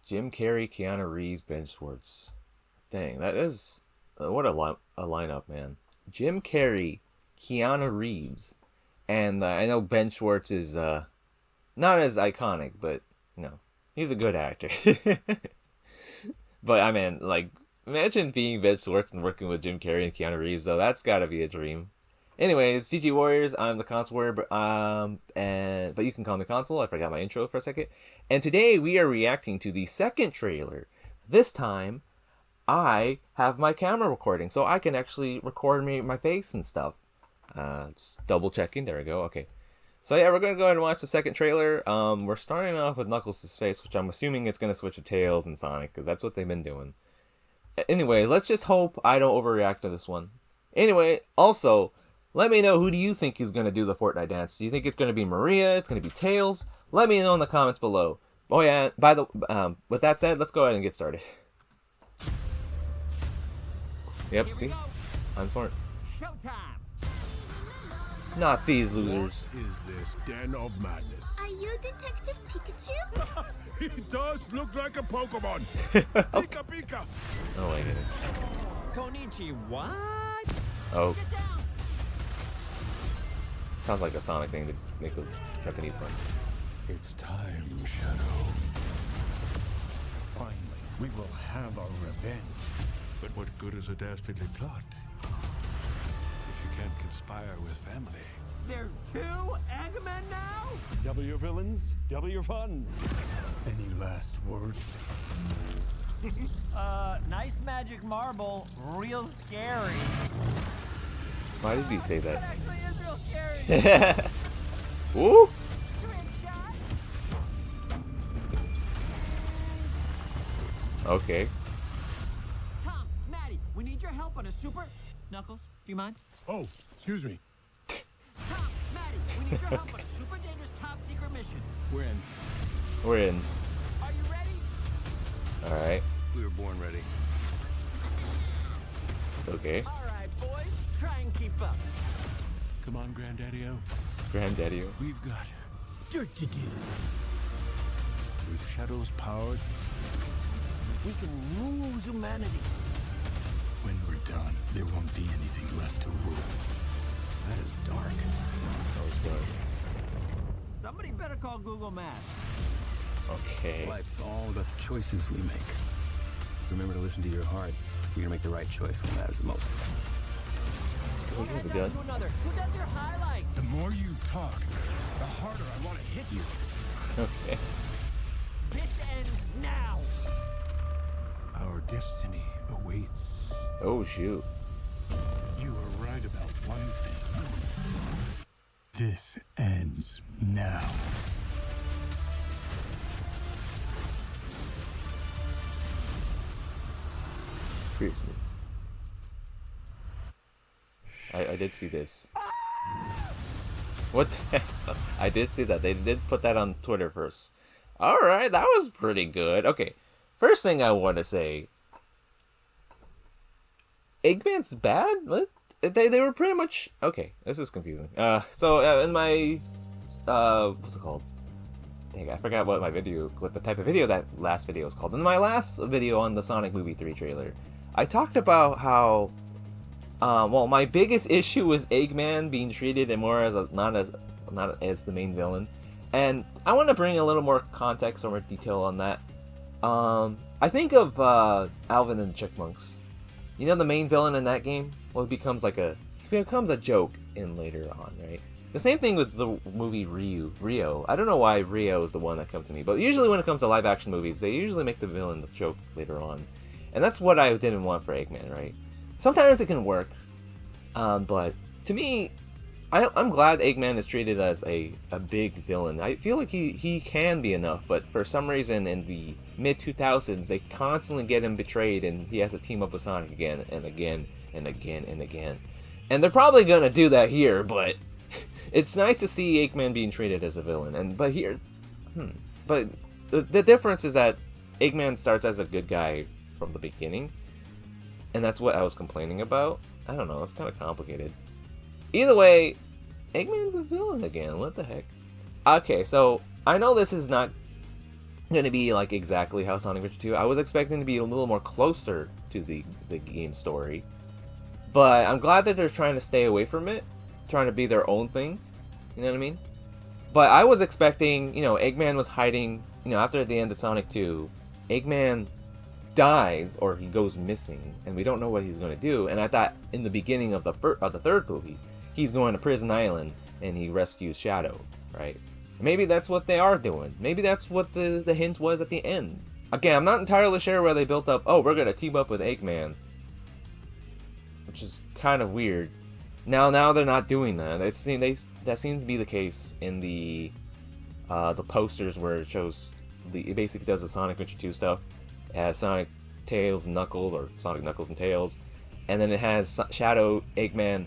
Jim Carrey, Keanu Reeves, Ben Schwartz. Dang, that is what a lineup, man. Jim Carrey, Keanu Reeves, and I know Ben Schwartz is not as iconic, but he's a good actor. But I mean, like, imagine being Ben Schwartz and working with Jim Carrey and Keanu Reeves, though. That's gotta be a dream. Anyways, GG Warriors, I'm the console warrior, but you can call me console. I forgot my intro for a second. And today we are reacting to the second trailer. This time, I have my camera recording, so I can actually record my face and stuff. Just double checking. There we go. Okay. So yeah, we're gonna go ahead and watch the second trailer. We're starting off with Knuckles' face, which I'm assuming it's gonna switch to Tails and Sonic, because that's what they've been doing. Anyway, let's just hope I don't overreact to this one. Anyway, also, let me know, who do you think is gonna do the Fortnite dance? Do you think it's gonna be Maria? It's gonna be Tails? Let me know in the comments below. Oh yeah, with that said, let's go ahead and get started. Yep, see? I'm smart. Showtime! Not these losers. What is this den of madness? Are you Detective Pikachu? He does look like a Pokemon. Pika Pika. Oh wait. Konichi, what? Oh, Get down! sounds like a Sonic thing to make a Japanese one. It's time, Shadow. Finally, we will have our revenge. But what good is a dastardly plot if you can't conspire with family? There's two Eggmen now? Double your villains, double your fun. Any last words? Nice magic marble, real scary. Why did he say That that? actually is real scary. Woo! Trick shot. Okay. Tom, Maddie, we need your help on a super... Knuckles, do you mind? Oh, excuse me. Tom, Maddie, we need your help on a super dangerous top secret mission. We're in. We're in. Are you ready? Alright. We were born ready. Okay. All right, boys, try and keep up. Come on, Granddaddy-O. Granddaddy. We've got dirt to do. With Shadow's powers, we can rule humanity. When we're done, there won't be anything left to rule. That is dark. That was good. Somebody better call Google Maps. Okay. Life's all about the choices we make. Remember to listen to your heart. You're gonna make the right choice when it matters the most. Oh, One here's a hand down gun. to another. Who does your highlights? The more you talk, the harder I want to hit you. Okay. This ends now. Our destiny awaits. Oh shoot. You were right about one thing. This ends now. Christmas. I did see this. What the hell? I did see that. They did put that on Twitter first. Alright, that was pretty good. Okay. First thing I want to say. Eggman's bad? What? They were pretty much... Okay, this is confusing. In my... what's it called? Dang, I forgot what the type of video that last video was called. In my last video on the Sonic Movie 3 trailer, I talked about how... well, my biggest issue was Eggman being treated more as not as the main villain, and I want to bring a little more context or more detail on that. I think of Alvin and the Chipmunks. You know the main villain in that game? Well, it becomes a joke in later on, right? The same thing with the movie Rio. I don't know why Rio is the one that comes to me, but usually when it comes to live action movies, they usually make the villain the joke later on, and that's what I didn't want for Eggman, right? Sometimes it can work, but to me, I'm glad Eggman is treated as a big villain. I feel like he can be enough, but for some reason in the mid-2000s, they constantly get him betrayed and he has to team up with Sonic again and again and again and again. And they're probably going to do that here, but it's nice to see Eggman being treated as a villain. But the difference is that Eggman starts as a good guy from the beginning. And that's what I was complaining about. I don't know, it's kind of complicated. Either way, Eggman's a villain again. What the heck? Okay, so I know this is not gonna be like exactly how Sonic Adventure 2. I was expecting to be a little more closer to the game story, but I'm glad that they're trying to stay away from it, trying to be their own thing. You know what I mean? But I was expecting, you know, Eggman was hiding. You know, after the end of Sonic 2, Eggman dies or he goes missing, and we don't know what he's gonna do. And I thought in the beginning of the third movie, he's going to Prison Island and he rescues Shadow, right? Maybe that's what they are doing. Maybe that's what the hint was at the end. Again, I'm not entirely sure where they built up, oh, we're going to team up with Eggman. Which is kind of weird. Now they're not doing that. That seems to be the case in the posters where it shows, it basically does the Sonic Adventure 2 stuff. It has Sonic, Tails, and Knuckles, or Sonic, Knuckles, and Tails. And then it has Shadow, Eggman,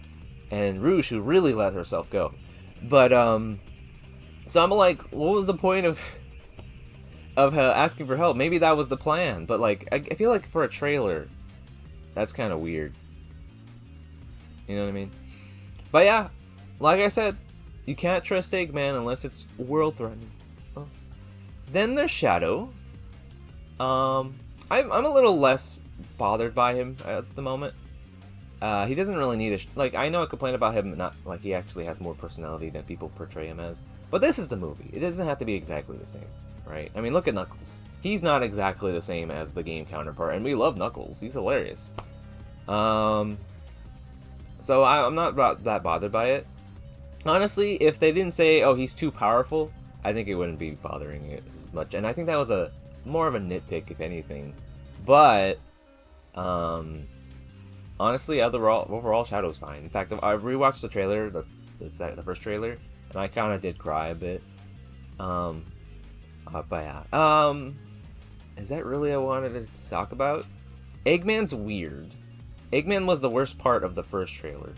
and Rouge, who really let herself go. But, so I'm like, what was the point of asking for help? Maybe that was the plan, but like, I feel like for a trailer, that's kind of weird. You know what I mean? But yeah, like I said, you can't trust Eggman unless it's world-threatening. Oh. Then there's Shadow. I'm a little less bothered by him at the moment. He doesn't really need like, I know I complain about him, not like he actually has more personality than people portray him as. But this is the movie. It doesn't have to be exactly the same, right? I mean, look at Knuckles. He's not exactly the same as the game counterpart, and we love Knuckles. He's hilarious. So I'm not that bothered by it. Honestly, if they didn't say, oh, he's too powerful, I think it wouldn't be bothering it as much. And I think that was more of a nitpick, if anything. But, honestly, overall, Shadow's fine. In fact, I rewatched the trailer, the first trailer, and I kind of did cry a bit. But yeah. Is that really what I wanted to talk about? Eggman's weird. Eggman was the worst part of the first trailer.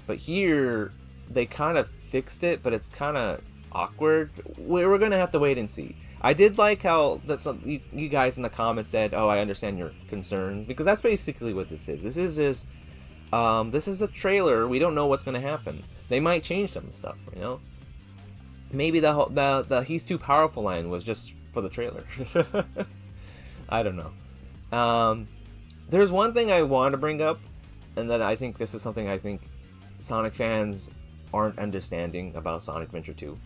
But here, they kind of fixed it, but it's kind of awkward. We're going to have to wait and see. I did like how you guys in the comments said, oh, I understand your concerns. Because that's basically what this is. This is a trailer. We don't know what's going to happen. They might change some stuff, you know? Maybe the he's too powerful line was just for the trailer. I don't know. There's one thing I want to bring up, and that I think this is something I think Sonic fans aren't understanding about Sonic Adventure 2.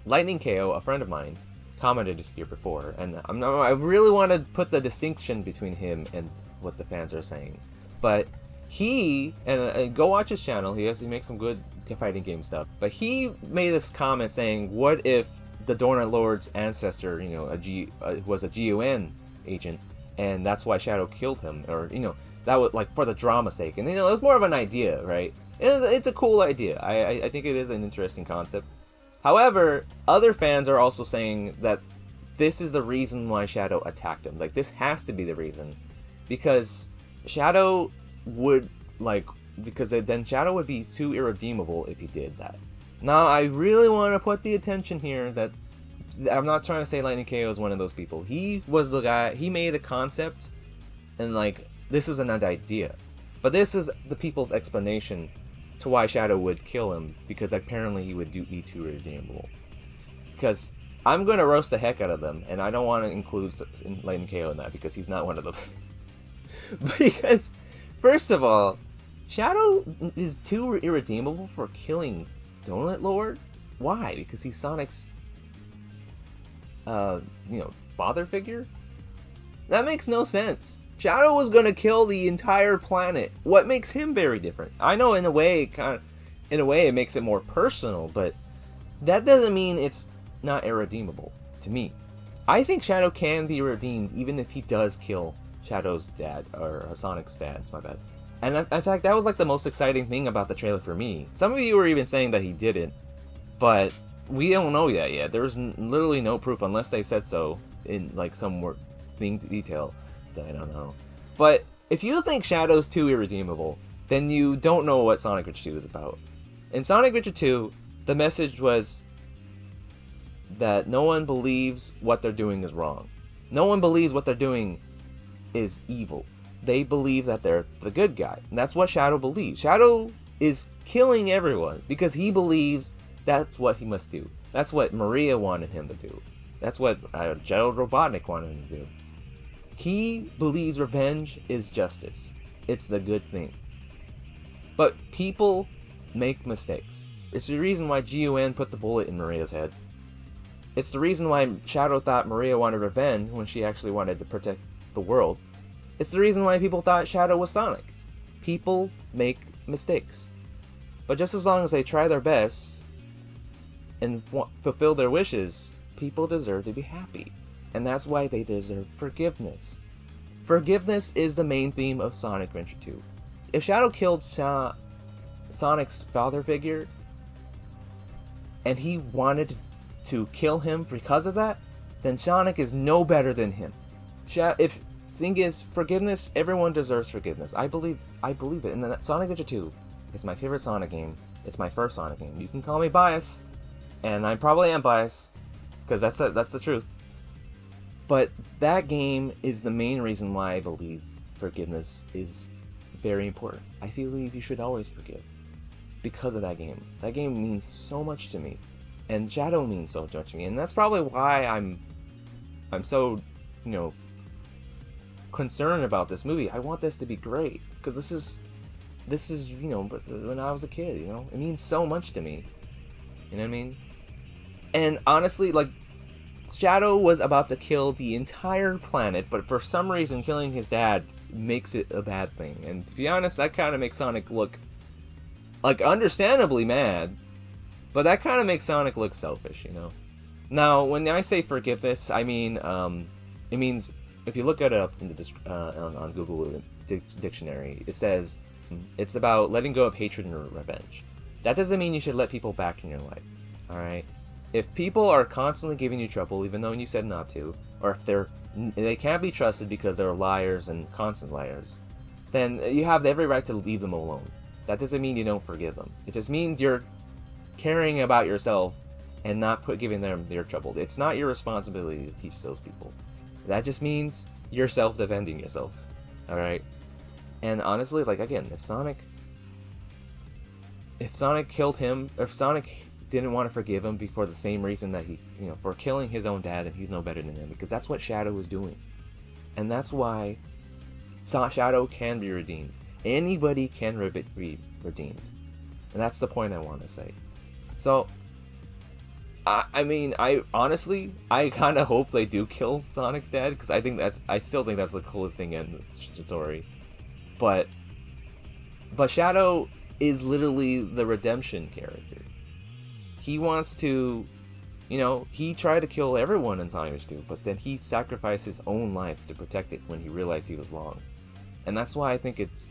Lightning KO, a friend of mine, commented here before, and I really want to put the distinction between him and what the fans are saying. But he, and go watch his channel, he makes some good fighting game stuff, but he made this comment saying, what if the Donut Lord's ancestor, you know, was a GUN agent, and that's why Shadow killed him, or, you know, that was like for the drama's sake. And, you know, it was more of an idea, right? It's a cool idea. I think it is an interesting concept. However, other fans are also saying that this is the reason why Shadow attacked him. Like, this has to be the reason, because Shadow would, like, because then Shadow would be too irredeemable if he did that. Now, I really want to put the attention here that I'm not trying to say Lightning KO is one of those people. He was the guy, he made a concept, and, like, this is an idea. But this is the people's explanation to why Shadow would kill him, because apparently he would be too irredeemable. Because I'm going to roast the heck out of them, and I don't want to include Lightning KO in that, because he's not one of them. Because, first of all, Shadow is too irredeemable for killing Donut Lord? Why? Because he's Sonic's, you know, father figure? That makes no sense. Shadow was gonna kill the entire planet. What makes him very different? I know in a way, it makes it more personal, but that doesn't mean it's not irredeemable to me. I think Shadow can be redeemed even if he does kill Shadow's dad, or Sonic's dad, my bad. And in fact, that was like the most exciting thing about the trailer for me. Some of you were even saying that he didn't, but we don't know yet. There's literally no proof unless they said so in like some more detail. I don't know. But if you think Shadow's too irredeemable, then you don't know what Sonic Adventure 2 is about. In Sonic Adventure 2, the message was that no one believes what they're doing is wrong. No one believes what they're doing is evil. They believe that they're the good guy. And that's what Shadow believes. Shadow is killing everyone because he believes that's what he must do. That's what Maria wanted him to do. That's what Gerald Robotnik wanted him to do. He believes revenge is justice. It's the good thing. But people make mistakes. It's the reason why Gun put the bullet in Maria's head. It's the reason why Shadow thought Maria wanted revenge when she actually wanted to protect the world. It's the reason why people thought Shadow was Sonic. People make mistakes. But just as long as they try their best and fulfill their wishes, people deserve to be happy. And that's why they deserve forgiveness. Forgiveness is the main theme of Sonic Adventure 2. If Shadow killed Sonic's father figure, and he wanted to kill him because of that, then Sonic is no better than him. If thing is, forgiveness, everyone deserves forgiveness. I believe it. And then Sonic Adventure 2 is my favorite Sonic game. It's my first Sonic game. You can call me biased, and I probably am biased, because that's the truth. But that game is the main reason why I believe forgiveness is very important. I believe you should always forgive because of that game. That game means so much to me, and Shadow means so much to me, and that's probably why I'm so, concerned about this movie. I want this to be great, because this is when I was a kid, it means so much to me. You know what I mean? And honestly, Shadow was about to kill the entire planet, but for some reason killing his dad makes it a bad thing. And to be honest, that kind of makes Sonic look understandably mad, but that kind of makes Sonic look selfish, Now, when I say forgiveness, I mean, it means, if you look it up in on Google Dictionary, it says it's about letting go of hatred and revenge. That doesn't mean you should let people back in your life, alright? If people are constantly giving you trouble, even though you said not to, or if they can't be trusted because they're liars and constant liars, then you have every right to leave them alone. That doesn't mean you don't forgive them. It just means you're caring about yourself and not giving them their trouble. It's not your responsibility to teach those people. That just means you're self-defending yourself. Alright? And honestly, again, if Sonic killed him, if Sonic didn't want to forgive him for the same reason that he, for killing his own dad, and he's no better than him, because that's what Shadow is doing. And that's why Shadow can be redeemed. Anybody can be redeemed. And that's the point I want to say. So, I honestly kind of hope they do kill Sonic's dad, because I still think that's the coolest thing in the story. But Shadow is literally the redemption character. He wants to, he tried to kill everyone in Sonic Adventure 2, but then he sacrificed his own life to protect it when he realized he was wrong. And that's why I think it's,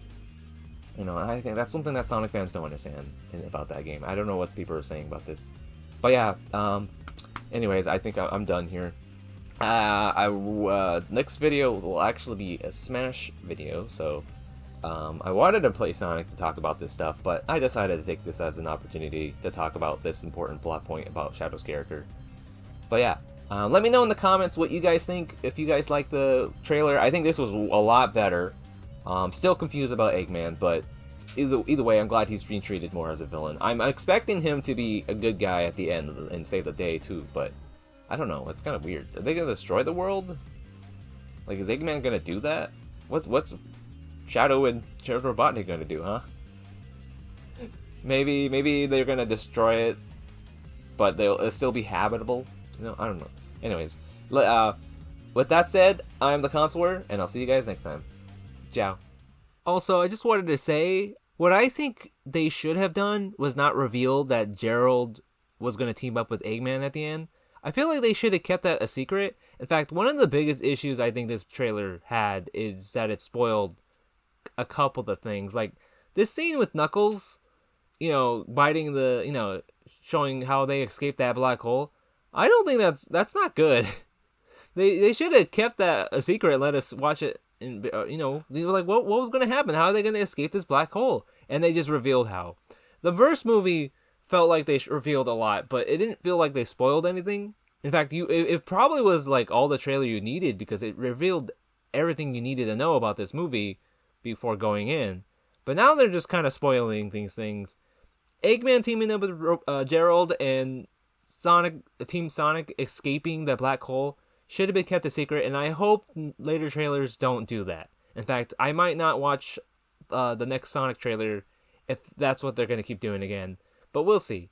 I think that's something that Sonic fans don't understand about that game. I don't know what people are saying about this. But yeah, anyways, I think I'm done here. Next video will actually be a Smash video, so I wanted to play Sonic to talk about this stuff, but I decided to take this as an opportunity to talk about this important plot point about Shadow's character. But yeah, let me know in the comments what you guys think, if you guys like the trailer. I think this was a lot better. Still confused about Eggman, but either way, I'm glad he's being treated more as a villain. I'm expecting him to be a good guy at the end and save the day too, but I don't know. It's kind of weird. Are they gonna destroy the world? Is Eggman gonna do that? What's Shadow and Shadow Robotnik gonna do, huh? Maybe they're gonna destroy it, but it'll still be habitable. I don't know. Anyways, with that said, I'm the Consular, and I'll see you guys next time. Ciao. Also, I just wanted to say, what I think they should have done was not reveal that Gerald was going to team up with Eggman at the end. I feel like they should have kept that a secret. In fact, one of the biggest issues I think this trailer had is that it spoiled a couple of things. This scene with Knuckles, biting showing how they escaped that black hole. I don't think that's not good. They should have kept that a secret and let us watch it. And they were like, what was going to happen? How are they going to escape this black hole? And they just revealed how. The Verse movie felt like they revealed a lot, but it didn't feel like they spoiled anything. In fact, it probably was all the trailer you needed, because it revealed everything you needed to know about this movie before going in. But now they're just kind of spoiling these things. Eggman teaming up with Gerald and Team Sonic escaping the black hole should have been kept a secret, and I hope later trailers don't do that. In fact, I might not watch the next Sonic trailer if that's what they're going to keep doing again. But we'll see.